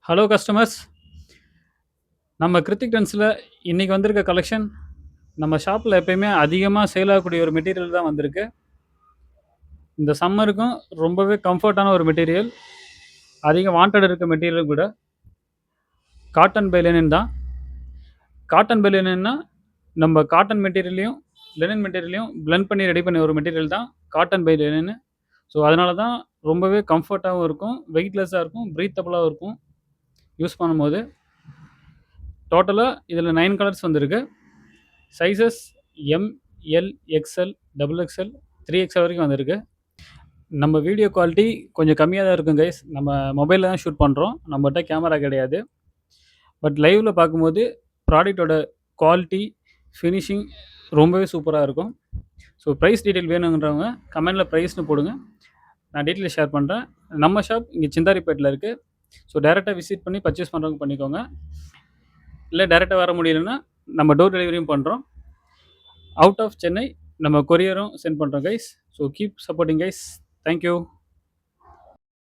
Hello customers. நம்ம கிருத்திக் டென்ஸில் இன்றைக்கி வந்திருக்க கலெக்ஷன் நம்ம ஷாப்பில் எப்பயுமே அதிகமாக சேல் ஆகக்கூடிய ஒரு மெட்டீரியல் தான் வந்திருக்கு. இந்த சம்மருக்கும் ரொம்பவே கம்ஃபர்ட்டான ஒரு மெட்டீரியல், அதிக வாண்டட் இருக்க மெட்டீரியல் கூட. காட்டன் பை லெனின் தான். காட்டன் பை லெனின்னா நம்ம காட்டன் மெட்டீரியலையும் லெனின் மெட்டீரியலையும் பிளெண்ட் பண்ணி ரெடி பண்ண ஒரு மெட்டீரியல் தான் காட்டன் பை லெனின். ஸோ அதனால தான் ரொம்பவே கம்ஃபர்ட்டாகவும் இருக்கும், வெயிட்லெஸ்ஸாக இருக்கும், ப்ரீத்தபுளாகவும் இருக்கும் யூஸ் பண்ணும்போது. டோட்டலாக இதில் 9 கலர்ஸ் வந்திருக்கு. Sizes M, L, XL, double XL, 3XL வரைக்கும் வந்திருக்கு. நம்ம வீடியோ குவாலிட்டி கொஞ்சம் கம்மியாக தான் இருக்கும் கைஸ். நம்ம மொபைலில் தான் ஷூட் பண்ணுறோம், நம்மகிட்ட கேமரா கிடையாது. பட் லைவில் பார்க்கும்போது ப்ராடக்டோட குவாலிட்டி, ஃபினிஷிங் ரொம்பவே சூப்பராக இருக்கும். ஸோ ப்ரைஸ் டீட்டெயில் வேணுங்கிறவங்க கமெண்டில் ப்ரைஸ்னு போடுங்க, நான் டீட்டெயில் ஷேர் பண்ணுறேன். நம்ம ஷாப் இங்கே சிந்தாரிப்பேட்டில் இருக்குது. ஸோ டேரெக்டாக விசிட் பண்ணி பர்ச்சேஸ் பண்ணுறவங்க பண்ணிக்கோங்க. இல்லை டேரெக்டாக வர முடியலன்னா நம்ம டோர் டெலிவரியும் பண்ணுறோம். அவுட் ஆஃப் சென்னை நம்ம கொரியரும் சென்ட் பண்ணுறோம் guys. So keep supporting guys. Thank you.